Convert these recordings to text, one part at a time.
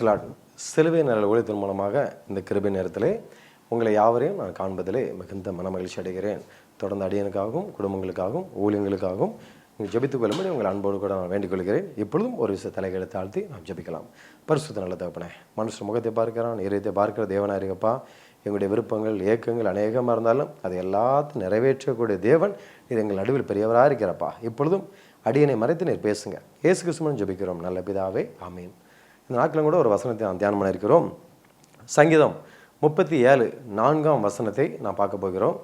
பிரைஸ்லாட் சிலுவை நிழல் ஊழியத்தின் மூலமாக இந்த கிருபை நேரத்திலே உங்களை யாவரையும் நான் காண்பதிலே மிகுந்த மனமகிழ்ச்சி அடைகிறேன். தொடர்ந்து அடியனுக்காகவும் குடும்பங்களுக்காகவும் ஊழியங்களுக்காகவும் நீங்கள் ஜெபித்துக் கொள்ளும்படி உங்கள் அன்போடு கூட நான் வேண்டிக் கொள்கிறேன். இப்பொழுதும் ஒரு விஷய தலைகளை தாழ்த்தி நாம் ஜெபிக்கலாம். பரிசுத்த நல்ல தகப்பனே, மனுஷன் முகத்தை பார்க்கிறான், இதயத்தை பார்க்கிற தேவனாக இருக்கப்பா. எங்களுடைய விருப்பங்கள் ஏக்கங்கள் அநேகமாக இருந்தாலும் அதை எல்லாத்தையும் நிறைவேற்றக்கூடிய தேவன் இது எங்கள் நடுவில் பெரியவராக இருக்கிறப்பா. இப்பொழுதும் அடியனை மறைத்து நீர் பேசுங்க. இயேசு கிறிஸ்துவின் ஜெபிக்கிறோம் நல்ல பிதாவே, ஆமீன். இந்த நாட்களும் கூட ஒரு வசனத்தை நான் தியானம் பண்ண இருக்கிறோம். சங்கீதம் 37:4 நான் பார்க்க போகிறோம்.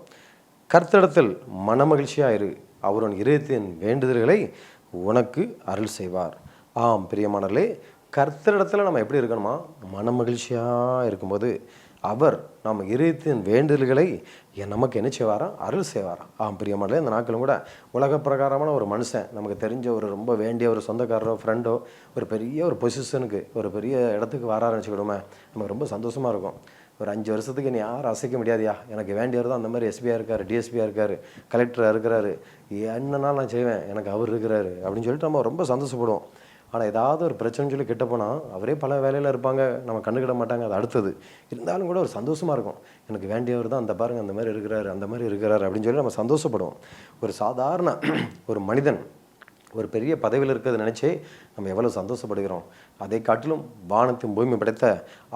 கர்த்தரிடத்தில் மனமகிழ்ச்சியாக இரு, அவர் உன் இதயத்தின் வேண்டுதல்களை உனக்கு அருள் செய்வார். ஆம் பிரியமானவர்களே, கர்த்தரிடத்தில் நம்ம எப்படி இருக்கணுமா? மனமகிழ்ச்சியாக இருக்கும்போது அவர் நம்ம இதயத்தின் வேண்டுதல்களை நமக்கு என்ன செய்வாராம்? அருள் செய்வாராம். ஆம் பிரியமானவர்களே, இந்த நாட்களும் கூட உலக பிரகாரமான ஒரு மனுஷன், நமக்கு தெரிஞ்ச ஒரு ரொம்ப வேண்டிய ஒரு சொந்தக்காரரோ ஃப்ரெண்டோ ஒரு பெரிய ஒரு பொசிஷனுக்கு ஒரு பெரிய இடத்துக்கு வரான்னு வச்சுக்கிடுமே, நமக்கு ரொம்ப சந்தோஷமாக இருக்கும். ஒரு 5 வருஷத்துக்கு நீ யாரும் அசைக்க முடியாதியா, எனக்கு வேண்டியவர் தான் அந்த மாதிரி எஸ்பியாக இருக்கார், டிஎஸ்பியாக இருக்கார், கலெக்டராக இருக்கிறாரு, என்னன்னாலும் நான் செய்வேன், எனக்கு அவர் இருக்கிறாரு அப்படின்னு சொல்லிட்டு நம்ம ரொம்ப சந்தோஷப்படுவோம். ஆனால் ஏதாவது ஒரு பிரச்சனைன்னு சொல்லி கிட்ட போனால் அவரே பல வேலையில் இருப்பாங்க, நம்ம கண்டுக்கிட மாட்டாங்க, அது அடுத்தது. இருந்தாலும் கூட ஒரு சந்தோஷமாக இருக்கும், எனக்கு வேண்டியவர் தான் அந்த பாருங்கள் அந்த மாதிரி இருக்கிறாரு, அந்த மாதிரி இருக்கிறாரு அப்படின்னு சொல்லி நம்ம சந்தோஷப்படுவோம். ஒரு சாதாரண ஒரு மனிதன் ஒரு பெரிய பதவியில் இருக்கிறத நினச்சி நம்ம எவ்வளோ சந்தோஷப்படுகிறோம். அதை காட்டிலும் வானத்தையும் பூமி படைத்த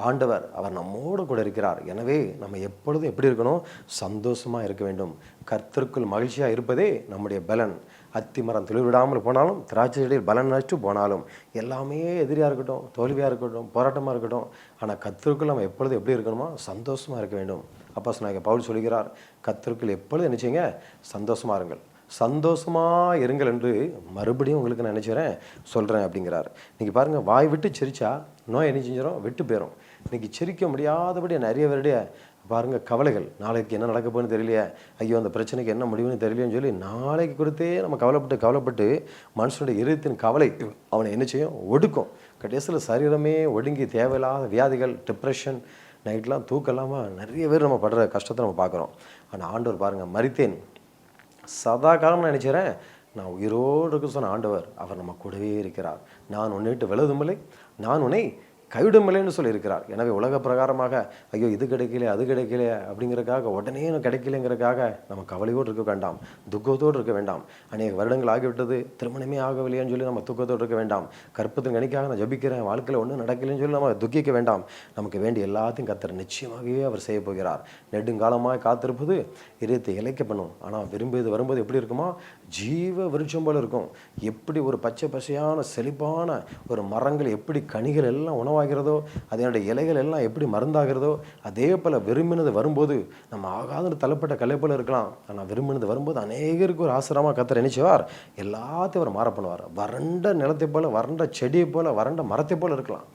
ஆண்டவர் அவர் நம்மோடு கூட இருக்கிறார். எனவே நம்ம எப்பொழுதும் எப்படி இருக்கணும்? சந்தோஷமாக இருக்க வேண்டும். கர்த்தருக்குள் மகிழ்ச்சியாக இருப்பதே நம்முடைய பலன். அத்தி மரம் துளிர் விடாமல் போனாலும், திராட்சை செடியில் பலன் நட்டு போனாலும், எல்லாமே எதிரியாக இருக்கட்டும், தோல்வியாக இருக்கட்டும், போராட்டமாக இருக்கட்டும், ஆனால் கர்த்தருக்குள் நம்ம எப்பொழுதும் எப்படி இருக்கணுமா? சந்தோஷமாக இருக்க வேண்டும். அப்போஸ்தலனாகிய பவுல் சொல்கிறார், கர்த்தருக்குள் எப்பொழுதும் நினைச்சிங்க சந்தோஷமாக இருங்கள், சந்தோஷமாக இருங்கள் என்று மறுபடியும் உங்களுக்கு நான் நினைச்சுறேன் சொல்கிறேன் அப்படிங்கிறார். இன்றைக்கி பாருங்கள், வாய் விட்டு சிரிச்சா நோய் என்ன செஞ்சிடும்? விட்டு போயிடும். இன்றைக்கி சிரிக்க முடியாதபடி நிறைய பேருடைய பாருங்கள் கவலைகள், நாளைக்கு என்ன நடக்க போகுன்னு தெரியலையே, ஐயோ அந்த பிரச்சனைக்கு என்ன முடிவுன்னு தெரியலையேன்னு சொல்லி நாளைக்கு கொடுத்தே நம்ம கவலைப்பட்டு மனுஷனுடைய இதயத்தின் கவலை அவனை என்ன செய்யும்? ஒடுக்கும். கடைசியில் சரீரமே ஒடுங்கி தேவையில்லாத வியாதிகள், டிப்ரெஷன், நைட்லாம் தூக்கம் இல்லாமல் நிறைய பேர் நம்ம படுற கஷ்டத்தை நம்ம பார்க்குறோம். ஆனால் ஆண்டவர் பாருங்கள், மரித்தேன் சதா காலம் நான் நினைச்சிறேன், நான் உயிரோடு இருக்க சொன்ன ஆண்டவர் அவர் நம்ம கூடவே இருக்கிறார். நான் உன்னை விட்டு விலகுமில்லை, நான் உன்னை கைவிடுமில்லைன்னு சொல்லியிருக்கிறார். எனவே உலக பிரகாரமாக ஐயோ இது கிடைக்கல அது கிடைக்கல அப்படிங்கிறதுக்காக உடனே கிடைக்கலைங்கிறதுக்காக நம்ம கவலையோடு இருக்க வேண்டாம், துக்கத்தோடு இருக்க வேண்டாம். அநேக வருடங்கள் ஆகிவிட்டது, திருமணமே ஆகவில்லையான்னு சொல்லி நம்ம துக்கத்தோடு இருக்க வேண்டாம். கற்பத்தின் கணிக்காக நான் ஜபிக்கிறேன், வாழ்க்கையில் ஒன்றும் நடக்கலைன்னு சொல்லி நம்ம துக்கிக்க வேண்டாம். நமக்கு வேண்டிய எல்லாத்தையும் கர்த்தர் நிச்சயமாகவே அவர் செய்ய போகிறார். நெடுங்காலமாக காத்திருப்பது இதயத்தை இழைக்க பண்ணும். ஆனால் விரும்பியது வரும்போது எப்படி இருக்குமா? ஜீவ விருட்சம் போல இருக்கும். எப்படி ஒரு பச்சை பசையான செழிப்பான ஒரு மரங்கள் எப்படி கனிகள் எல்லாம் உணவாகிறதோ, அதனுடைய இலைகள் எல்லாம் எப்படி மருந்தாகிறதோ, அதே போல் விரும்பினது வரும்போது நம்ம ஆகாத தள்ளப்பட்ட கலை போல இருக்கலாம். ஆனால் விரும்பினது வரும்போது அநேகருக்கு ஒரு ஆசிரமாக கர்த்தர் நினைச்சுவார், எல்லாத்தையும் அவர் மாற பண்ணுவார். வறண்ட நிலத்தை போல, வறண்ட செடியை போல, வறண்ட மரத்தை போல இருக்கலாம்,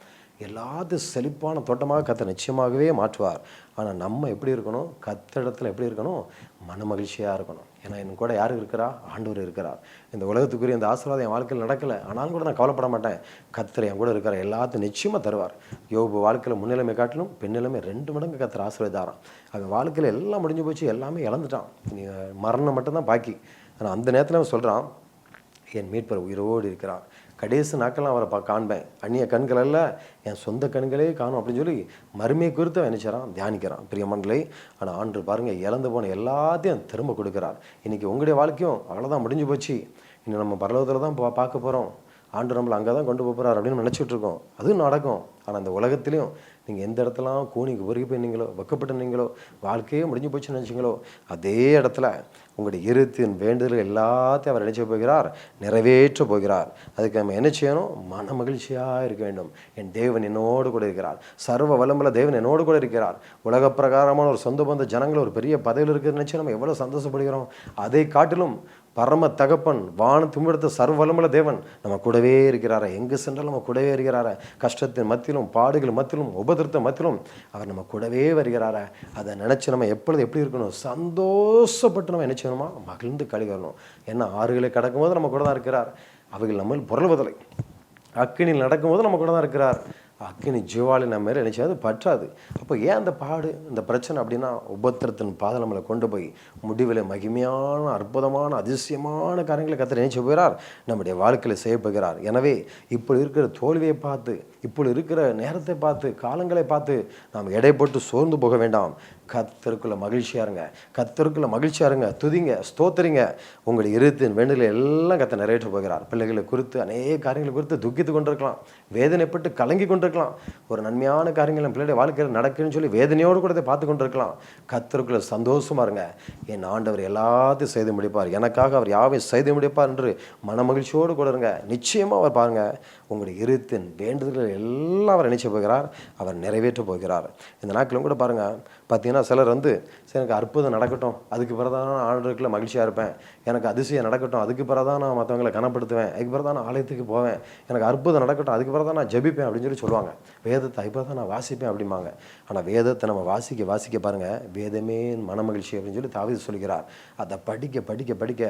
எல்லாத்தையும் செழிப்பான தோட்டமாக கர்த்தர் நிச்சயமாகவே மாற்றுவார். ஆனால் நம்ம எப்படி இருக்கணும்? கர்த்தரிடத்தில் எப்படி இருக்கணும்? மன மகிழ்ச்சியாக இருக்கணும். ஏன்னா என் கூட யார் இருக்கிறா? ஆண்டவர் இருக்கிறார். இந்த உலகத்துக்குரிய இந்த ஆசீர்வாதம் என் வாழ்க்கையில் நடக்கலை, ஆனாலும் கூட நான் கவலைப்பட மாட்டேன், கர்த்தர் என் கூட இருக்கிறார், எல்லாத்தையும் நிச்சயமாக தருவார். யோபு வாழ்க்கையில் முன்னிலைமை காட்டிலும் பின்னிலைமை 2 மடங்கு கர்த்தர் ஆசீர்வாதம். அவன் வாழ்க்கையில் எல்லாம் முடிஞ்சு போச்சு, எல்லாமே இழந்துட்டான், நீ மரணம் மட்டும்தான் பாக்கி. ஆனால் அந்த நேரத்தில் அவன் சொல்கிறான், என் மீட்பர் உயிரோடு இருக்கிறார், கடைசி நாட்கள்லாம் அவரை காண்பேன், அந்நிய கண்கள் அல்ல என் சொந்த கண்களே காணும் அப்படின்னு சொல்லி மறுமையை குறித்து நினைச்சாரான், தியானிக்கிறான் பிரியமன்களை. ஆனால் ஆண்டு பாருங்கள், இழந்து போன எல்லாத்தையும் திரும்ப கொடுக்குறார். இன்றைக்கி உங்களுடைய வாழ்க்கையும் அவ்வளோதான் முடிஞ்சு போச்சு, இன்னும் நம்ம பரலோகத்தில் தான் பார்க்க போகிறோம், ஆண்டு நம்மளை அங்கே தான் கொண்டு போகிறார் அப்படின்னு நினச்சிட்டு இருக்கோம். அதுவும் நடக்கும். ஆனால் அந்த உலகத்திலையும் நீங்கள் எந்த இடத்துலாம் கூனிக்கு உருகி போயிருந்தீங்களோ, வெக்கப்பட்டுருந்தீங்களோ, வாழ்க்கையே முடிஞ்சு போச்சுன்னு நினச்சிங்களோ, அதே இடத்துல உங்களுடைய இருத்தின் வேண்டுதல் எல்லாத்தையும் அவர் நினைச்ச போகிறார், நிறைவேற்ற போகிறார். அதுக்கு நம்ம என்ன செய்யணும்? மன மகிழ்ச்சியாக இருக்க வேண்டும். என் தேவன் என்னோடு கூட இருக்கிறார், சர்வ வல்லமுள்ள தேவன் என்னோடு கூட இருக்கிறார். உலக பிரகாரமான ஒரு சொந்த பந்த ஜனங்கள் ஒரு பெரிய பதவியில் இருக்கிறது நினச்சி நம்ம எவ்வளோ சந்தோஷப்படுகிறோம். அதை காட்டிலும் பரம தகப்பன் வானத்தும் எடுத்த சர்வ வல்லமுள்ள தேவன் நம்ம கூடவே இருக்கிறாரா, எங்கே சென்றாலும் நம்ம கூடவே இருக்கிறாரா, கஷ்டத்தின் மத்தியிலும் பாடுகள் மத்தியிலும் உபதிரத்த மத்தியிலும் அவர் நம்ம கூடவே வருகிறாரா. அதை நினச்சி நம்ம எப்பொழுது எப்படி இருக்கணும்? சந்தோஷப்பட்டு நம்ம என்ன செய்யணுமா? மகிழ்ந்து கழிவரணும். ஏன்னா ஆறுகளை கடக்கும்போது நம்ம கூட தான் இருக்கிறார், அவைகள் நம்ம புரளுவதில்லை. அக்கினியில் நடக்கும்போது நம்ம கூட தான் இருக்கிறார். அக்கினி ஜுவாலி நம்ம மேலே நினைச்சாது பற்றாது. அப்போ ஏன் அந்த பாடு, இந்த பிரச்சனை அப்படின்னா, உபத்திரத்தின் பாதை நம்மளை கொண்டு போய் முடிவில் மகிமையான, அற்புதமான, அதிசயமான காரியங்களை கர்த்தர் நினைச்சு போகிறார், நம்முடைய வாழ்க்கையில் செய்ய போகிறார். எனவே இப்படி இருக்கிற தோல்வியை பார்த்து, இப்படி இருக்கிற நேரத்தை பார்த்து, காலங்களை பார்த்து நாம் எடை போட்டு சோர்ந்து போக வேண்டாம். கர்த்தருக்குள்ள மகிழ்ச்சியா இருங்க, கர்த்தருக்குள்ள மகிழ்ச்சியா இருங்க, துதிங்க, ஸ்தோத்திரிங்க. உங்களுடைய இருதயத்தின் வேண்டுதலை எல்லாம் கர்த்தர் நிறைவேற்ற போகிறார். பிள்ளைகளை குறித்து அநேக காரியங்களை குறித்து துக்கித்து கொண்டிருக்கலாம், வேதனைப்பட்டு கலங்கி கொண்டிருக்கலாம். ஒரு நன்மையான காரியங்கள் என் பிள்ளைடைய வாழ்க்கையில் நடக்குன்னு சொல்லி வேதனையோடு கூட பார்த்து கொண்டிருக்கலாம். கர்த்தருக்குள்ள சந்தோஷமா இருங்க. என் ஆண்டவர் எல்லாத்தையும் செய்து முடிப்பார், எனக்காக அவர் யாவையும் செய்து முடிப்பார் என்று மனமகிழ்ச்சியோடு கூட இருங்க. நிச்சயமா அவர் பாருங்க, உங்களுடைய இருதயத்தின் வேண்டுதல்கள் எல்லாம் அவர் நினைச்சு போகிறார், அவர் நிறைவேற்ற போகிறார். இந்த நாட்களும் கூட பாருங்க, பார்த்தீங்கன்னா சிலர் வந்து சரி எனக்கு அற்புதம் நடக்கட்டும், அதுக்கு பிறகு தான் நான் ஆண்டவருக்குள்ள மகிழ்ச்சியாக இருப்பேன், எனக்கு அதிசயம் நடக்கட்டும், அதுக்கு பிறகு தான் நான் மற்றவங்களை கனப்படுத்துவேன், அதுக்கு பிறகு தான் நான் ஆலயத்துக்கு போவேன், எனக்கு அற்புதம் நடக்கட்டும், அதுக்கு பிறகு தான் நான் ஜெபிப்பேன் அப்படின்னு சொல்லி சொல்லுவாங்க. வேதத்தை அதுக்கு பிறகு தான் நான் வாசிப்பேன் அப்படிம்பாங்க. ஆனால் வேதத்தை நம்ம வாசிக்க பாருங்கள், வேதமே மன மகிழ்ச்சி அப்படின்னு சொல்லி தாவீது சொல்கிறார். அதை படிக்க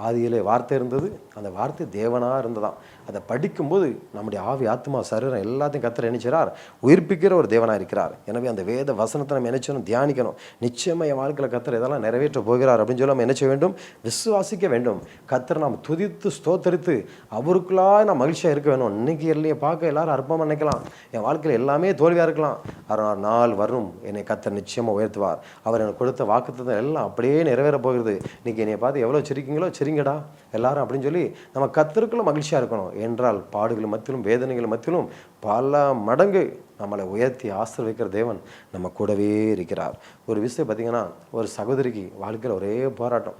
ஆதியிலே வார்த்தை இருந்தது, அந்த வார்த்தை தேவனாக இருந்ததாம். அதை படிக்கும்போது நம்முடைய ஆவி, ஆத்மா, சரீரம் எல்லாத்தையும் கர்த்தர் நினைச்சார், உயிர்ப்பிக்கிற ஒரு தேவனாக இருக்கிறார். எனவே அந்த வேத வசனத்தை நம்ம நினைச்சணும், தியானிக்கணும். நிச்சயமாக என் வாழ்க்கையில் கர்த்தர் இதெல்லாம் நிறைவேற்ற போகிறார் அப்படின்னு சொல்லி நம்ம நினைச்ச வேண்டும், விசுவாசிக்க வேண்டும். கர்த்தர் நாம் துதித்து ஸ்தோத்தரித்து அவருக்குள்ளாக நான் மகிழ்ச்சியாக இருக்க வேணும். இன்னைக்கு இல்லையே பார்க்க எல்லாரும் அற்பமாக நினைக்கலாம், என் வாழ்க்கையில் எல்லாமே தோல்வியாக இருக்கலாம். ஆனால் நாள் வரும், என்னை கர்த்தர் நிச்சயமாக உயர்த்துவார். அவர் எனக்கு கொடுத்த வாக்குத்தத்தம் எல்லாம் அப்படியே நிறைவேற போகிறது. இன்னைக்கு என்னை பார்த்து எவ்வளோ சிரிக்கீங்களோ சிரிங்கடா எல்லாரும் அப்படின்னு சொல்லி நம்ம கர்த்தருக்குள்ள மகிழ்ச்சியாக இருக்கணும். என்றால் பாடுகள் மத்தியிலும் வேதனைகள் மத்தியிலும் பல மடங்கு நம்மளை உயர்த்தி ஆசீர்வதிக்கிற தேவன் நம்ம கூடவே இருக்கிறார். ஒரு விஷயம் பார்த்தீங்கன்னா, ஒரு சகோதரிக்கு வாழ்க்கையில் ஒரே போராட்டம்,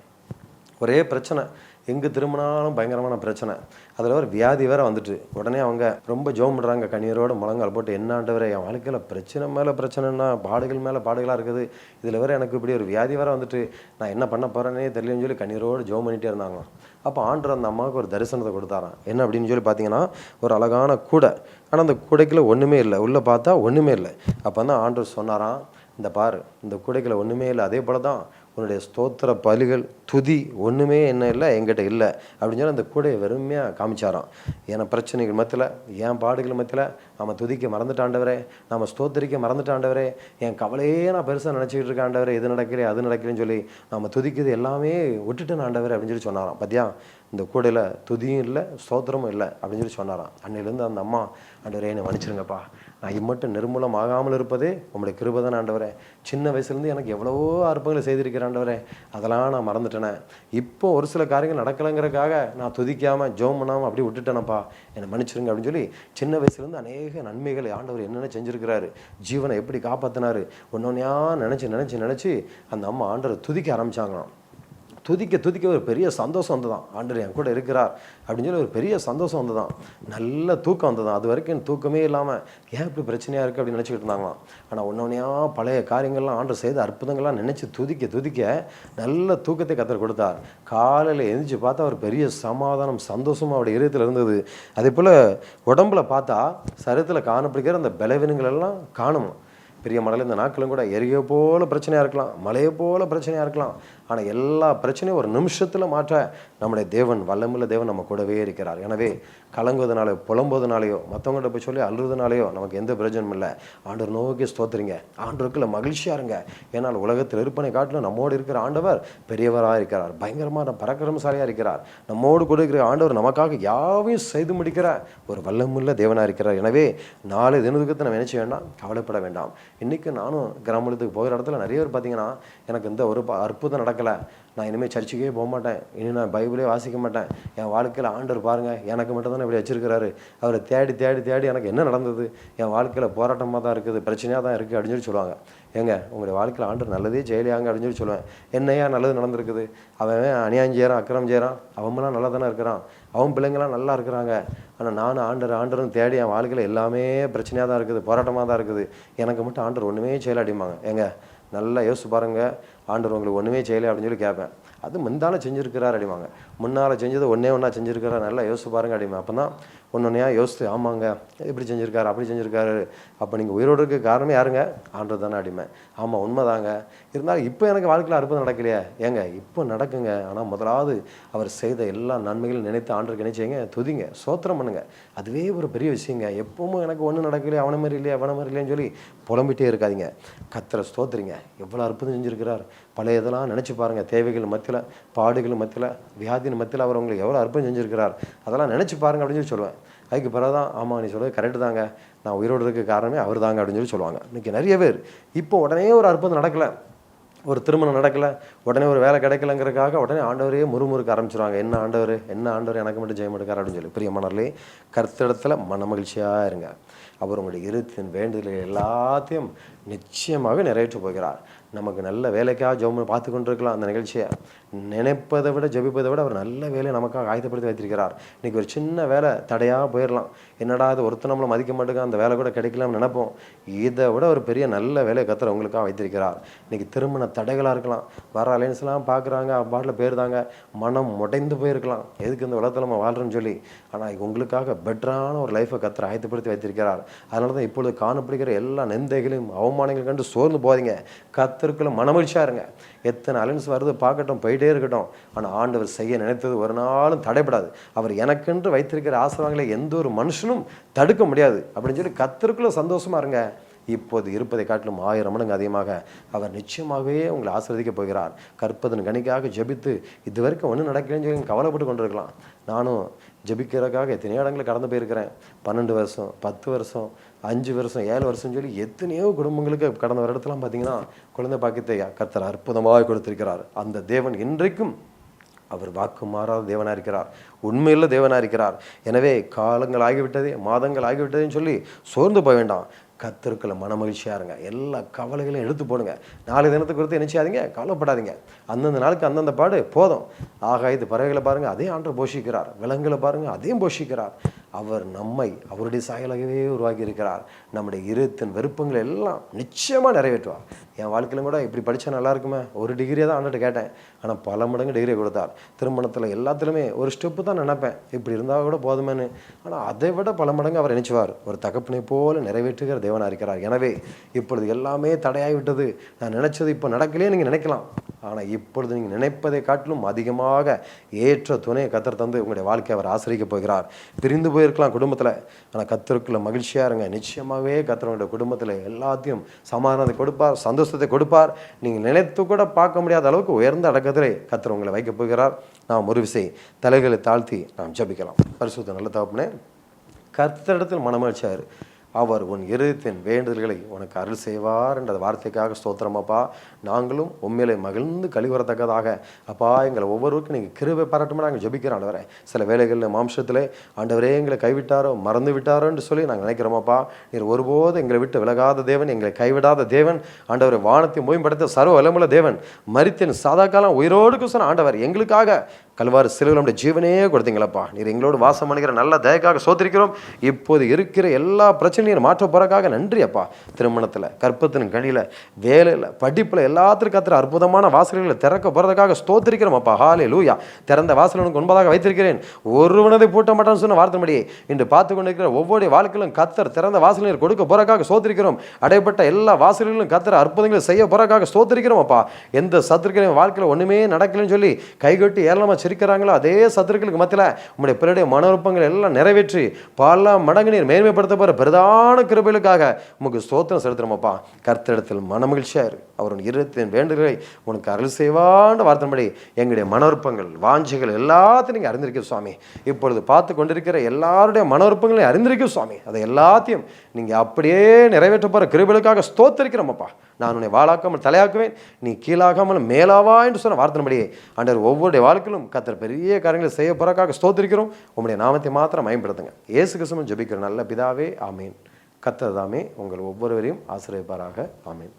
ஒரே பிரச்சனை, எங்கே திரும்பினாலும் பயங்கரமான பிரச்சனை. அதில் ஒரு வியாதி வேறு வந்துட்டு, உடனே அவங்க ரொம்ப ஜெபம் பண்ணுறாங்க, கண்ணீரோடு முழங்கால் போட்டு, என்ன ஆண்டவரே என் வாழ்க்கையில் பிரச்சனை மேலே பிரச்சனைன்னா, பாடுகள் மேலே பாடுகளாக இருக்குது, இதில் வேறு எனக்கு இப்படி ஒரு வியாதி வேறு வந்துட்டு நான் என்ன பண்ண போகிறேன்னே தெரியலன்னு சொல்லி கண்ணீரோடு ஜெபம் பண்ணிகிட்டே இருந்தாங்க. அப்போ ஆண்டவர் அந்த அம்மாவுக்கு ஒரு தரிசனத்தை கொடுத்தாராம். என்ன அப்படின்னு சொல்லி பார்த்தீங்கன்னா, ஒரு அழகான கூடை, ஆனால் அந்த கூடைக்குள்ள ஒன்றுமே இல்லை, உள்ளே பார்த்தா ஒன்றுமே இல்லை. அப்போ தான் ஆண்டவர் சொன்னாராம், இந்த பாரு, இந்த கூடைக்குள்ள ஒன்றுமே இல்லை, அதே போல தான் உன்னுடைய ஸ்தோத்திர பலிகள், துதி ஒன்றுமே என்ன இல்லை, என்கிட்ட இல்லை அப்படின்னு சொல்லி அந்த கூடையை வெறுமையாக காமிச்சாராம். ஏன்னா பிரச்சனைகள் மத்தியில், என் பாடுகள் மத்தியில் நம்ம துதிக்க மறந்துட்டாண்டவரே, நம்ம ஸ்தோத்திரிக்க மறந்துட்டாண்டவரே, என் கவலையே நான் பெருசாக நினச்சிக்கிட்டு இருக்க ஆண்டவரே, இது நடக்கிறேன் அது நடக்கிறேன்னு சொல்லி நம்ம துதிக்கிறது எல்லாமே விட்டுட்டு ஆண்டவரே அப்படின்னு சொல்லி சொன்னாராம். பார்த்தியா, இந்த கூடையில் துதியும் இல்லை, ஸ்தோத்திரமும் இல்லை அப்படின்னு சொல்லி சொன்னாராம். அன்னையிலேருந்து அந்த அம்மா, ஆண்டவரே என்னை மன்னிச்சிருங்கப்பா, நான் இம்மட்டும் நிர்மூலம் ஆகாமல் இருப்பதே உங்களுடைய கிருபை ஆண்டவரே, சின்ன வயசுலேருந்து எனக்கு எவ்வளவோ அற்புதங்களை செய்திருக்கிற ஆண்டவரே, அதெல்லாம் நான் மறந்துட்டேனே, இப்போ ஒரு சில காரியங்கள் நடக்கலைங்கிறதுக்காக நான் துதிக்காமல் ஜெபம் பண்ணாமல் அப்படி விட்டுட்டேனப்பா, என்னை மன்னிச்சிருங்க அப்படின்னு சொல்லி சின்ன வயசுலேருந்து அநேக நன்மைகளை ஆண்டவர் என்னென்ன செஞ்சுருக்கிறாரு, ஜீவனை எப்படி காப்பாற்றினாரு, ஒன்னொன்னையா நினச்சி அந்த அம்மா ஆண்டவரை துதிக்க ஆரம்பித்தாங்களாம். துதிக்க ஒரு பெரிய சந்தோஷம் வந்துதான், ஆண்டவர் என் கூட இருக்கிறார் அப்படின்னு சொல்லி ஒரு பெரிய சந்தோஷம் வந்துதான், நல்ல தூக்கம் வந்ததான். அது வரைக்கும் தூக்கமே இல்லாமல் ஏன் இப்படி பிரச்சனையாக இருக்குது அப்படின்னு நினச்சிக்கிட்டு இருந்தாங்களாம். ஆனால் ஒன்னொன்னையா பழைய காரியங்கள்லாம் ஆண்டவர் செய்த அற்புதங்கள்லாம் நினச்சி துதிக்க நல்ல தூக்கத்தை கர்த்தர் கொடுத்தார். காலையில் எழுந்திரிச்சு பார்த்தா ஒரு பெரிய சமாதானம், சந்தோஷமும் அவருடைய இதயத்தில் இருந்தது. அதே போல் உடம்புல பார்த்தா சரீரத்தில் காணப்படுகிற அந்த பலவீனங்கள் எல்லாம் காணும். பெரிய மலையில் இந்த நாட்களும் கூட எரியை போல பிரச்சனையாக இருக்கலாம், மலையை போல பிரச்சனையாக இருக்கலாம், ஆனால் எல்லா பிரச்சனையும் ஒரு நிமிஷத்தில் மாற்ற நம்முடைய தேவன், வல்லமுள்ள தேவன் நம்ம கூடவே இருக்கிறார். எனவே கலங்குவதனாலையோ புலம்புவதனாலேயோ மற்றவங்கள்ட்ட போய் சொல்லி அழுறதுனாலையோ நமக்கு எந்த பிரயோஜனமும் இல்லை. ஆண்டவர் நோக்கி ஸ்தோத்திரிங்க, ஆண்டவருக்குள்ள மகிழ்ச்சியாக இருங்க. ஏன்னால் உலகத்தில் இருப்பனை காட்டிலும் நம்மோடு இருக்கிற ஆண்டவர் பெரியவராக இருக்கிறார், பயங்கரமான பராக்கிரமசாலியாக இருக்கிறார். நம்மோடு கூட இருக்கிற ஆண்டவர் நமக்காக யாவையும் செய்து முடிக்கிற ஒரு வல்லமுள்ள தேவனாக இருக்கிறார். எனவே நாளை தினத்துக்கு நம்ம நினைச்ச வேண்டாம், கவலைப்பட வேண்டாம். இன்றைக்கி நானும் கிராமத்துக்கு போகிற இடத்துல நிறைய பேர் பார்த்தீங்கன்னா, எனக்கு இந்த ஒரு அற்புதம் நடக்கலை, நான் இனிமேல் சர்ச்சுக்கே போக மாட்டேன், இனி நான் பைபிளே வாசிக்க மாட்டேன், என் வாழ்க்கையில் ஆண்டவர் பாருங்கள் எனக்கு மட்டும் தானே இப்படி வச்சிருக்கிறாரு, அவரை தேடி எனக்கு என்ன நடந்தது, என் வாழ்க்கையில் போராட்டமாக தான் இருக்குது, பிரச்சனையாக தான் இருக்குது அப்படின்னு சொல்லி சொல்லுவாங்க. ஏங்க, உங்களுடைய வாழ்க்கையில் ஆண்டவர் நல்லதே செய்யலையாங்க அப்படின்னு சொல்லி சொல்லுவேன். என்னையா நல்லது நடந்திருக்குது, அவன் அநியாயம் செய்கிறான், அக்கிரமம் செய்கிறான், அவங்களாம் நல்லா தானே இருக்கிறான், அவன் பிள்ளைங்களாம் நல்லா இருக்கிறாங்க, ஆனால் நானும் ஆண்டரும் தேடி என் வாழ்க்கையில் எல்லாமே பிரச்சனையாக தான் இருக்குது, போராட்டமாக தான் இருக்குது, எனக்கு மட்டும் ஆண்டவர் ஒன்றுமே செய்யலை அப்படிம்பாங்க. ஏங்க, நல்லா யோசிச்சு பாருங்கள், ஆண்டவர் உங்களுக்கு ஒன்றுமே செய்யலை அப்படின்னு சொல்லி கேட்பேன். அது முந்தால செஞ்சுருக்கிறார் அப்படிவாங்க. முன்னால் செஞ்சது ஒன்றா செஞ்சுருக்கிறார், நல்லா யோசிச்சு பாருங்க அப்படிமா. அப்போ தான் ஒன்றையா யோசித்து, ஆமாங்க இப்படி செஞ்சுருக்காரு அப்படி செஞ்சுருக்காரு, அப்போ நீங்கள் உயிரோடு இருக்க காரணமே யாருங்க? ஆண்டவர் தானே அடிமை. ஆமாம் உண்மைதாங்க. இருந்தாலும் இப்போ எனக்கு வாழ்க்கையில் அற்புதம் நடக்கலையே. ஏங்க இப்போ நடக்குங்க. ஆனால் முதலாவது அவர் செய்த எல்லா நன்மைகளும் நினைத்து ஆண்டவருக்கு நினைச்சீங்க, துதிங்க, சோத்திரம் பண்ணுங்க. அதுவே ஒரு பெரிய விஷயங்க. எப்பவும் எனக்கு ஒன்றும் நடக்கலையே, அவனை மாதிரி இல்லையா அவனை மாதிரி இல்லைன்னு சொல்லி புலம்பிட்டே இருக்காதிங்க. கர்த்தரை ஸ்தோத்திரிங்க. எவ்வளோ அற்புதம் செஞ்சுருக்கிறார். பழைய இதெல்லாம் நினச்சி பாருங்கள். தேவைகள் மத்தியில், பாடுகள் மத்தியில், வியாதியின் மத்தியில் அவர் உங்களுக்கு எவ்வளோ அற்புதம் செஞ்சுருக்கிறார். அதெல்லாம் நினச்சி பாருங்க அப்படின்னு சொல்லி சொல்லுவேன். அதுக்கு பிறகு தான், ஆமாம் நீ சொல்கிறது கரெக்டு தாங்க, நான் உயிரோடு இருக்க காரணமே அவர் தாங்க அப்படின்னு சொல்லி சொல்லுவாங்க. இன்றைக்கி நிறைய பேர் இப்போ உடனே ஒரு அற்புதம் நடக்கலை, ஒரு திருமணம் நடக்கலை, உடனே ஒரு வேலை கிடைக்கலங்கிறதுக்காக உடனே ஆண்டவரையே முறுமுறுக்க ஆரம்பிச்சிருவாங்க. என்ன ஆண்டவர் எனக்கு மட்டும் ஜெயம் எடுக்கார் அப்படின்னு சொல்லி. பிரியமானவர்களே, கர்த்தரிடத்தில் மனமகிழ்ச்சியாக இருங்க. அவர் உங்களுடைய இருத்தின் வேண்டுதல்கள் எல்லாத்தையும் நிச்சயமாக நிறைவேற்ற போகிறார். நமக்கு நல்ல வேலைக்காக ஜெபம் பார்த்து கொண்டிருக்கலாம். அந்த நிகழ்ச்சியை நினைப்பதை விட ஜெபிப்பதை விட அவர் நல்ல வேலையை நமக்காக ஆயத்தப்படுத்தி வைத்திருக்கிறார். இன்றைக்கி ஒரு சின்ன வேலை தடையாக போயிடலாம். என்னடா அது ஒருத்தர் நம்மளை மதிக்க மாட்டேங்க, அந்த வேலை கூட கிடைக்கலாம்னு நினைப்போம். இதை விட ஒரு பெரிய நல்ல வேலையை கர்த்தர் உங்களுக்காக வைத்திருக்கிறார். இன்றைக்கி திருமண தடைகளாக இருக்கலாம். வர அலைன்ஸ்லாம் பார்க்குறாங்க, பாட்டில் போயிருந்தாங்க, மனம் உடைந்து போயிருக்கலாம், எதுக்கு இந்த உலகத்தில் நம்ம வாழ்கிறோன்னு சொல்லி. ஆனால் உங்களுக்காக பெட்டரான ஒரு லைஃப்பை கர்த்தர் ஆயத்தப்படுத்தி வைத்திருக்கிறார். அதனால தான் இப்பொழுது காணப்படுகிற எல்லா நிந்தைகளையும் அவமானங்களையும் கண்டு சோர்ந்து போகாதீங்க. கர்த்தருக்குள்ள மனமகிழ்ச்சியாக இருங்க. எத்தனை அலைன்ஸ் வருது பார்க்கட்டும், போயிட்டே இருக்கட்டும். ஆனால் ஆண்டவர் செய்ய நினைத்தது ஒரு நாளும் தடைப்படாது. அவர் எனக்கென்று வைத்திருக்கிற ஆசீர்வாதங்களை எந்த ஒரு மனுஷனும் தடுக்க முடியாது அப்படின்னு சொல்லி கர்த்தருக்குள்ள சந்தோஷமாக இருங்க. இப்போது இருப்பதை காட்டிலும் 1000 மடங்கு அதிகமாக அவர் நிச்சயமாகவே உங்களை ஆசீர்வதிக்க போகிறார். கற்பதன் கணிக்காக ஜெபித்து இது வரைக்கும் ஒன்றும் நடக்கலன்னு சொல்லி கவலைப்பட்டு கொண்டிருக்கலாம். நானும் ஜெபிக்கிறதுக்காக எத்தனையோ இடங்களை கடந்து போயிருக்கிறேன். 12 வருஷம், 10 வருஷம், 5 வருஷம், 7 வருஷம் சொல்லி எத்தனையோ குடும்பங்களுக்கு கடந்த ஒரு இடத்துலாம் பார்த்தீங்கன்னா குழந்தை பாக்கியத்தை கர்த்தர் அற்புதமாக கொடுத்திருக்கிறார். அந்த தேவன் இன்றைக்கும் அவர் வாக்கு மாறாத தேவனாக இருக்கிறார், உண்மையில் தேவனாக இருக்கிறார். எனவே காலங்கள் ஆகிவிட்டதே, மாதங்கள் ஆகிவிட்டதுன்னு சொல்லி சோர்ந்து போக வேண்டாம். கர்த்தருக்குள்ள மனமகிழ்ச்சியாக இருங்க. எல்லா கவலைகளையும் எடுத்து போடுங்க. நாளை தினத்தை குறித்து என்ன செய்யாதீங்க, கவலைப்படாதீங்க. அந்தந்த நாளுக்கு அந்தந்த பாடு போதும். ஆகாயத்து பறவைகளை பாருங்கள், அதே ஆண்டவர் போஷிக்கிறார். விலங்குகளை பாருங்கள், அதையும் போஷிக்கிறார். அவர் நம்மை அவருடைய சாயலாகவே உருவாக்கி இருக்கிறார். நம்முடைய இருத்தின் விருப்பங்களை எல்லாம் நிச்சயமாக நிறைவேற்றுவார். என் வாழ்க்கையிலும் கூட இப்படி படித்தா நல்லா இருக்குமே, ஒரு டிகிரியை தான் ஆண்டுட்டு கேட்டேன், ஆனால் பல மடங்கு டிகிரியை கொடுத்தார். திருமணத்தில் எல்லாத்துலேயுமே ஒரு ஸ்டெப்பு தான் நினைப்பேன், இப்படி இருந்தால் கூட போதுமேன்னு. ஆனால் அதை விட பல மடங்கு அவர் நினைச்சுவார். ஒரு தகப்பனை போல நிறைவேற்றுகிற தேவனாக இருக்கிறார். எனவே இப்பொழுது எல்லாமே தடையாகிவிட்டது, நான் நினைச்சது இப்போ நடக்கலையே நீங்கள் நினைக்கலாம். ஆனால் இப்பொழுது நீங்கள் நினைப்பதை காட்டிலும் அதிகமாக ஏற்ற துணையை கர்த்தர் தந்து உங்களுடைய வாழ்க்கையை அவர் ஆசிரிக்க போகிறார். பிரிந்து போயிருக்கலாம் குடும்பத்தில், ஆனால் கர்த்தருக்குள்ள மகிழ்ச்சியாக இருங்க. நிச்சயமாகவே கர்த்தருடைய குடும்பத்தில் எல்லாத்தையும் சமாதானத்தை கொடுப்பார், சந்தோஷத்தை கொடுப்பார். நீங்கள் நினைத்து கூட பார்க்க முடியாத அளவுக்கு உயர்ந்த அடக்கத்திலே கர்த்தர் உங்களை வைக்கப் போகிறார். நாம் ஒரு விசை தலைகளை தாழ்த்தி நாம் ஜெபிக்கலாம். பரிசுத்த நல்ல தகப்பனே, கர்த்தரிடத்தில் மனமகிழ்ச்சியாரு. அவர் உன் இருதயத்தின் வேண்டுதல்களை உனக்கு அருள் செய்வார் என்ற வார்த்தைக்காக ஸ்தோத்திரமாப்பா. நாங்களும் உண்மையிலே மகிழ்ந்து கழிவரத்தக்கதாக அப்பா எங்களை ஒவ்வொருவருக்கும் நீங்கள் கிருபை பாராட்டுமா நாங்கள் ஜெபிக்கிறோம். ஆண்டவரே, சில வேலைகளில் மாம்சத்திலே ஆண்டவரே எங்களை கைவிட்டாரோ மறந்து விட்டாரோன்னு சொல்லி நாங்கள் நினைக்கிறோமாப்பா. நீர் ஒருபோது எங்களை விட்டு விலகாத தேவன், எங்களை கைவிடாத தேவன். ஆண்டவர் வானத்தை மேம்படுத்த சர்வ வல்லமையுள்ள தேவன். மரித்தேன் சாதா காலம் உயிரோடு சொன்ன ஆண்டவர் எங்களுக்காக கல்வாரி சிலுவையில் நம்முடைய ஜீவனே கொடுத்தீங்களப்பா. நீர் எங்களோடு வாசம் பண்ணுகிற நல்ல தயக்காக சோத்திருக்கிறோம். இப்போது இருக்கிற எல்லா பிரச்சனையும் மாற்ற போறக்காக நன்றி அப்பா. திருமணத்தில், கற்பத்தின் கனியில், வேலையில், படிப்பில் எல்லாத்திற்கும் கர்த்தர் அற்புதமான வாசல்களை திறக்க போகிறதுக்காக ஸ்தோத்திரிக்கிறோம் அப்பா. ஹல்லேலூயா. திறந்த வாசல் உனக்கு முன்பதாக வைத்திருக்கிறேன், ஒருவனதை பூட்ட மாட்டான்னு சொன்ன வார்த்தைப்படியே இன்று பார்த்து கொண்டிருக்கிற ஒவ்வொரு வாழ்க்கையிலும் கர்த்தர் திறந்த வாசல்கள் கொடுக்க போறக்காக ஸ்தோத்திரிக்கிறோம். அடைப்பட்ட எல்லா வாசல்களிலும் கர்த்தர் அற்புதங்களை செய்ய போறக்காக ஸ்தோத்திரிக்கிறோம் அப்பா. எந்த சத்துருக்களின் வாழ்க்கையில் ஒன்றுமே நடக்கலன்னு சொல்லி கைகட்டி ஏளனமா இருக்கிறாங்களோ அதே சத்துருக்களுக்கு மத்தியில் உங்களுடைய பிறருடைய மனோருப்பங்கள் எல்லாம் நிறைவேற்றி பல மடங்கு நீர் மேன்மைப்படுத்த போகிற பிரதான கிருபைகளுக்காக உங்களுக்கு ஸ்தோத்திரம் செலுத்துறோமப்பா. கர்த்தரிடத்தில் மனமகிழ்ச்சியாரு. அவருடைய இருதயத்தின் வேண்டுதலை உனக்கு அருள் செய்வான்ற வார்த்தைப்படி எங்களுடைய மனோருப்பங்கள், வாஞ்சைகள் எல்லாத்தையும் நீங்கள் அறிந்திருக்க சுவாமி. இப்பொழுது பார்த்து கொண்டிருக்கிற எல்லாருடைய மனோருப்பங்களையும் அறிந்திருக்க சுவாமி. அதை எல்லாத்தையும் நீங்கள் அப்படியே நிறைவேற்ற போகிற கிருபைகளுக்காக ஸ்தோத்திரிக்கிறோமப்பா. நான் உன்னை வாழாக்காமல் தலையாக்குவேன், நீ கீழாகாமல் மேலாவா என்று சொன்ன வார்த்தைப்படியே ஆண்டவர் ஒவ்வொருடைய வாழ்க்கையிலும் கர்த்தர் பெரிய காரியங்களை செய்ய போறக்காக ஸ்தோத்திரிக்கிறோம். உங்களுடைய நாமத்தை மாத்திரம் மயம்படுத்துங்க. இயேசு கிறிஸ்துவின் ஜெபிக்கிற நல்ல பிதாவே, ஆமீன். கர்த்தர் தாமே உங்கள் ஒவ்வொருவரையும் ஆசீர்வதிப்பாராக. ஆமீன்.